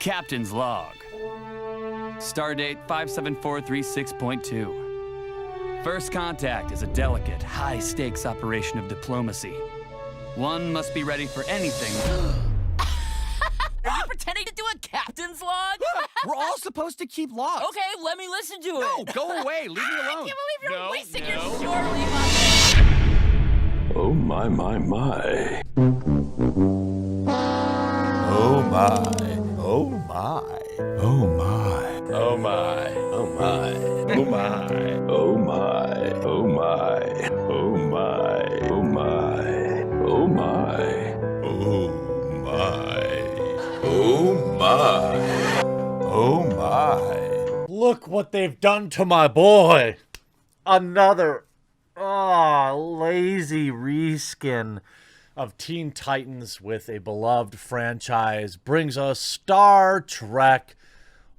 Captain's Log. Stardate 57436.2. First contact is a delicate, high-stakes operation of diplomacy. One must be ready for anything. Are you pretending to do a captain's log? We're all supposed to keep logs. Okay, let me listen to it. No, go away. Leave me alone. I can't believe you're wasting your short leave on Oh my, my, my. Oh my. Oh my. Oh my. Oh my. Oh my. Oh my. Oh my. Oh my. Oh my. Oh my. Oh my. Oh my. Oh my. Look what they've done to my boy. Another lazy reskin of Teen Titans with a beloved franchise brings us Star Trek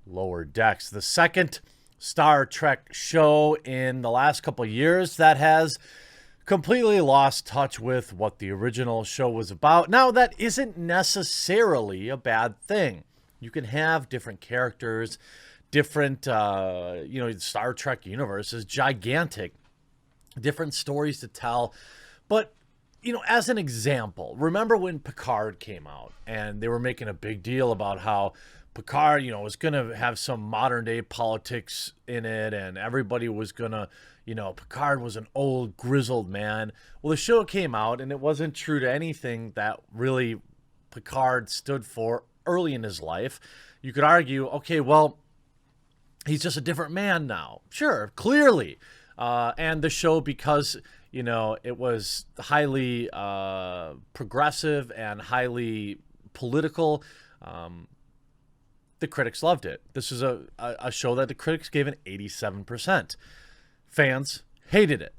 Lower Decks, the second Star Trek show in the last couple of years that has completely lost touch with what the original show was about. Now, that isn't necessarily a bad thing. You can have different characters, different, the Star Trek universe is gigantic, different stories to tell. But, as an example, remember when Picard came out and they were making a big deal about how Picard, was going to have some modern day politics in it, and everybody was going to, Picard was an old grizzled man. Well, the show came out and it wasn't true to anything that really Picard stood for early in his life. You could argue, okay, well, he's just a different man now. Sure, clearly. And the show, because, it was highly progressive and highly political, the critics loved it. This is a show that the critics gave an 87%. Fans hated it,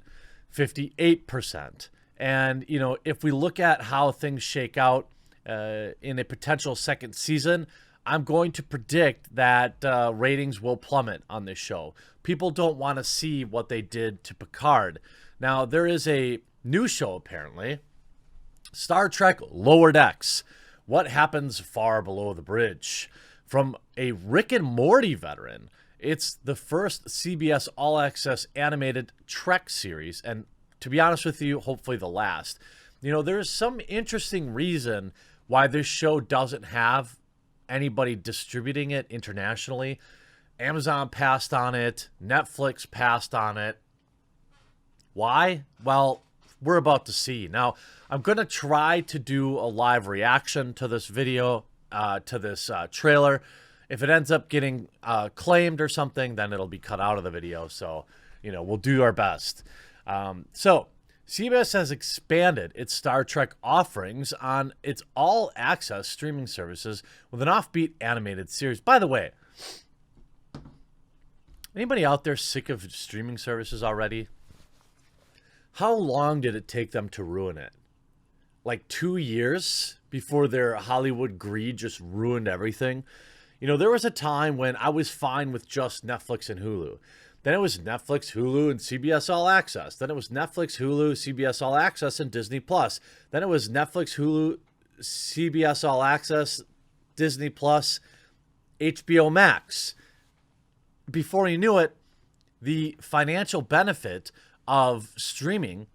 58%. And, if we look at how things shake out in a potential second season, I'm going to predict that ratings will plummet on this show. People don't want to see what they did to Picard. Now, there is a new show, apparently, Star Trek Lower Decks. What happens far below the bridge? From a Rick and Morty veteran, it's the first CBS All Access animated Trek series, and to be honest with you, hopefully the last. There's some interesting reason why this show doesn't have anybody distributing it internationally. Amazon passed on it. Netflix passed on it. Why? Well, we're about to see. Now, I'm going to try to do a live reaction to this video, to this trailer. If it ends up getting claimed or something, then it'll be cut out of the video. So, we'll do our best. So, CBS has expanded its Star Trek offerings on its all-access streaming services with an offbeat animated series. By the way, anybody out there sick of streaming services already? How long did it take them to ruin it? Like 2 years before their Hollywood greed just ruined everything? There was a time when I was fine with just Netflix and Hulu. Then it was Netflix, Hulu, and CBS All Access. Then it was Netflix, Hulu, CBS All Access, and Disney Plus. Then it was Netflix, Hulu, CBS All Access, Disney Plus, HBO Max. Before you knew it, the financial benefit of streaming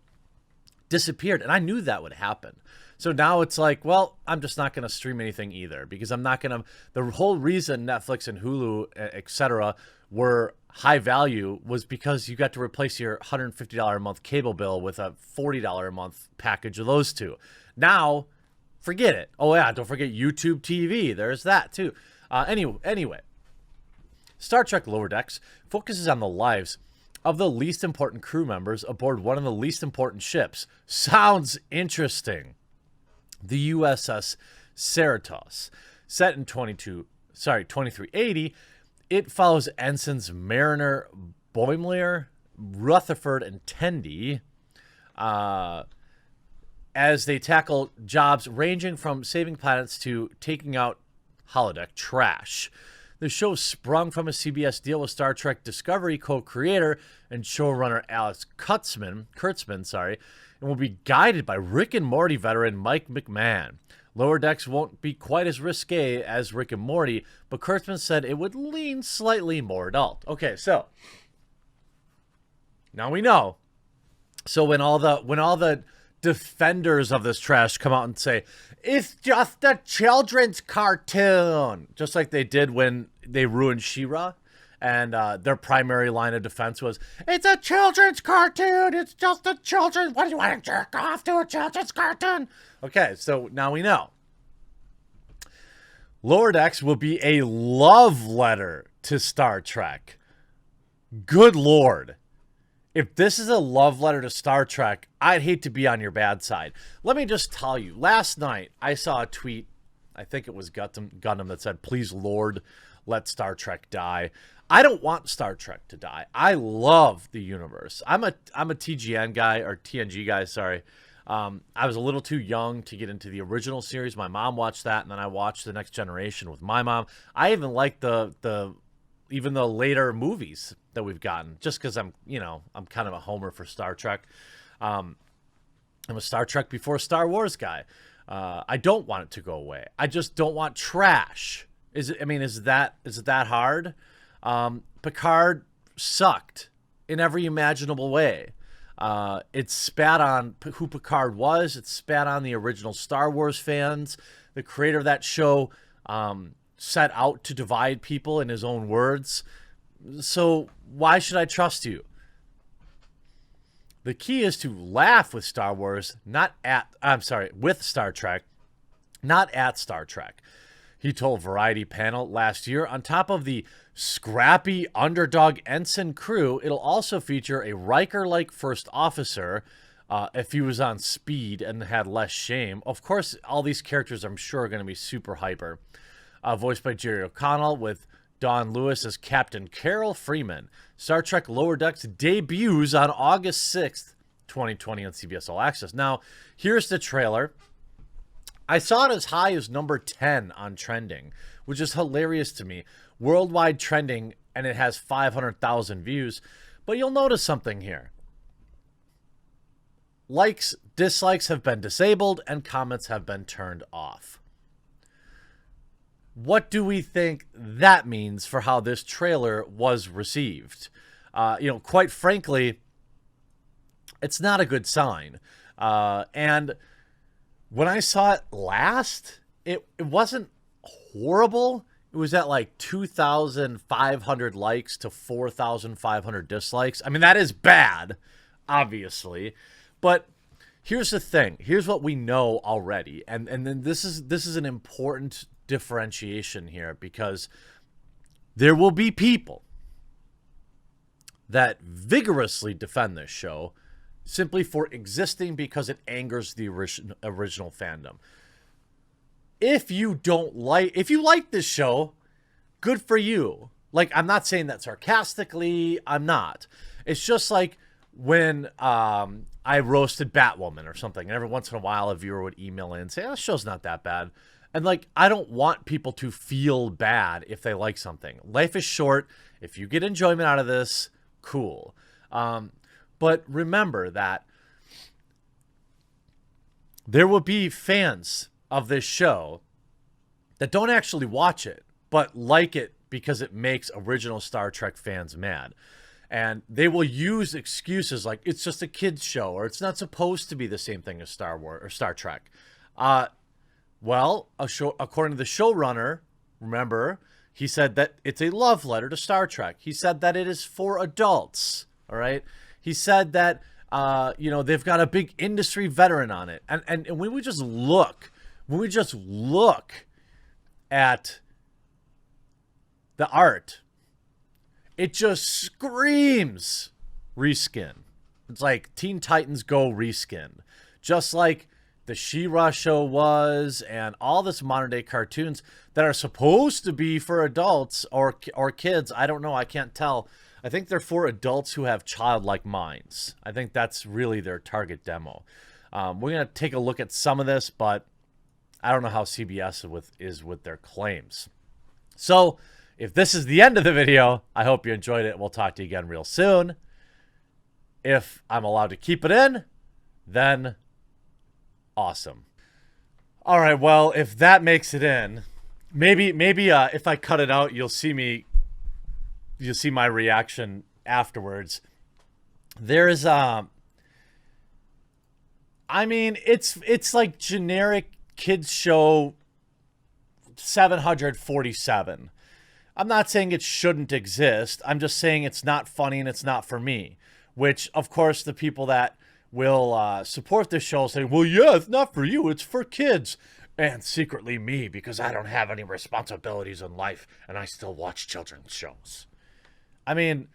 disappeared, and I knew that would happen. So now it's like, well, I'm just not going to stream anything either, because I'm not going to. The whole reason Netflix and Hulu, etc., were high value was because you got to replace your $150 a month cable bill with a $40 a month package of those two. Now, forget it. Oh yeah, don't forget YouTube TV. There's that too. Anyway, Star Trek Lower Decks focuses on the lives of the least important crew members aboard one of the least important ships. Sounds interesting. The USS Cerritos, set in 2380, it follows ensigns Mariner, Boimler, Rutherford, and Tendi as they tackle jobs ranging from saving planets to taking out holodeck trash. The show sprung from a CBS deal with Star Trek Discovery co-creator and showrunner Alex Kurtzman, and will be guided by Rick and Morty veteran Mike McMahon. Lower Decks won't be quite as risque as Rick and Morty, but Kurtzman said it would lean slightly more adult. Okay, so now we know. So when all the defenders of this trash come out and say, it's just a children's cartoon, just like they did when they ruined She-Ra, and their primary line of defense was, it's a children's cartoon, it's just a children's, what do you want to jerk off to a children's cartoon? Okay, so now we know. Lower Decks will be a love letter to Star Trek. Good Lord. If this is a love letter to Star Trek, I'd hate to be on your bad side. Let me just tell you, last night I saw a tweet, I think it was Gundam that said, please Lord, let Star Trek die. I don't want Star Trek to die. I love the universe. I'm a TGN guy, or TNG guy, sorry. I was a little too young to get into the original series. My mom watched that, and then I watched The Next Generation with my mom. I even like even the later movies that we've gotten, just because I'm kind of a homer for Star Trek. I'm a Star Trek before Star Wars guy. I don't want it to go away. I just don't want trash. Is it that hard? Picard sucked in every imaginable way. It spat on who Picard was. It spat on the original Star Wars fans. The creator of that show set out to divide people in his own words. So why should I trust you? The key is to laugh with Star Wars, with Star Trek, not at Star Trek. He told Variety panel last year, on top of the scrappy underdog ensign crew, it'll also feature a Riker-like first officer if he was on speed and had less shame. Of course, all these characters I'm sure are going to be super hyper. Voiced by Jerry O'Connell, with Dawn Lewis as Captain Carol Freeman. Star Trek Lower Decks debuts on August 6th, 2020 on CBS All Access. Now, here's the trailer. I saw it as high as number 10 on trending, which is hilarious to me. Worldwide trending, and it has 500,000 views. But you'll notice something here. Likes, dislikes have been disabled, and comments have been turned off. What do we think that means for how this trailer was received? Quite frankly, it's not a good sign. And when I saw it last, it wasn't horrible. It was at like 2,500 likes to 4,500 dislikes. I mean, that is bad, obviously. But here's the thing. Here's what we know already. And then this is an important differentiation here, because there will be people that vigorously defend this show simply for existing because it angers the original fandom. If you like this show, good for you. Like, I'm not saying that sarcastically. I'm not. It's just like when I roasted Batwoman or something, and every once in a while a viewer would email in and say, oh, this show's not that bad. And like, I don't want people to feel bad if they like something. Life is short. If you get enjoyment out of this, cool. But remember that there will be fans of this show that don't actually watch it, but like it because it makes original Star Trek fans mad. And they will use excuses like, it's just a kid's show, or it's not supposed to be the same thing as Star Wars or Star Trek. Well, according to the showrunner, remember, he said that it's a love letter to Star Trek. He said that it is for adults, all right? He said that, they've got a big industry veteran on it. And when we just look at the art, it just screams reskin. It's like Teen Titans Go reskin. Just like the She-Ra show was, and all this modern day cartoons that are supposed to be for adults or kids. I don't know. I can't tell. I think they're for adults who have childlike minds. I think that's really their target demo. We're going to take a look at some of this, but I don't know how CBS is with their claims. So if this is the end of the video, I hope you enjoyed it. We'll talk to you again real soon. If I'm allowed to keep it in, then awesome. All right, well, if that makes it in, maybe if I cut it out, you'll see my reaction afterwards. There's I mean, it's like generic kids show 747. I'm not saying it shouldn't exist. I'm just saying it's not funny and it's not for me. Which, of course, the people that will support this show say, well, yeah, it's not for you. It's for kids. And secretly me, because I don't have any responsibilities in life and I still watch children's shows. I mean,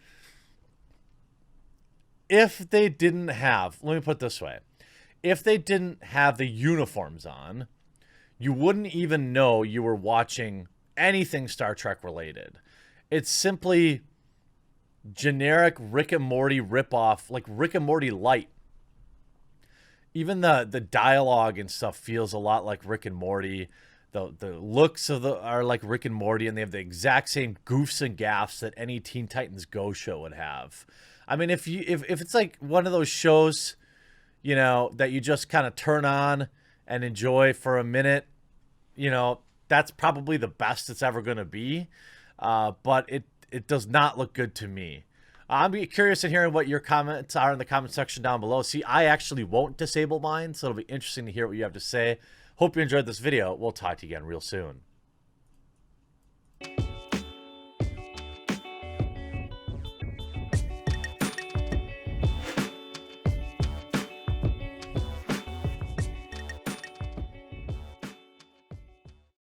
if they didn't have, let me put it this way. If they didn't have the uniforms on, you wouldn't even know you were watching anything Star Trek related. It's simply generic Rick and Morty ripoff, like Rick and Morty light. Even the dialogue and stuff feels a lot like Rick and Morty. The looks are like Rick and Morty, and they have the exact same goofs and gaffes that any Teen Titans Go show would have. I mean, if it's like one of those shows, you know, that you just kind of turn on and enjoy for a minute, you know, that's probably the best it's ever going to be. But it does not look good to me. I'm curious in hearing what your comments are in the comment section down below. See, I actually won't disable mine, so it'll be interesting to hear what you have to say. Hope you enjoyed this video. We'll talk to you again real soon.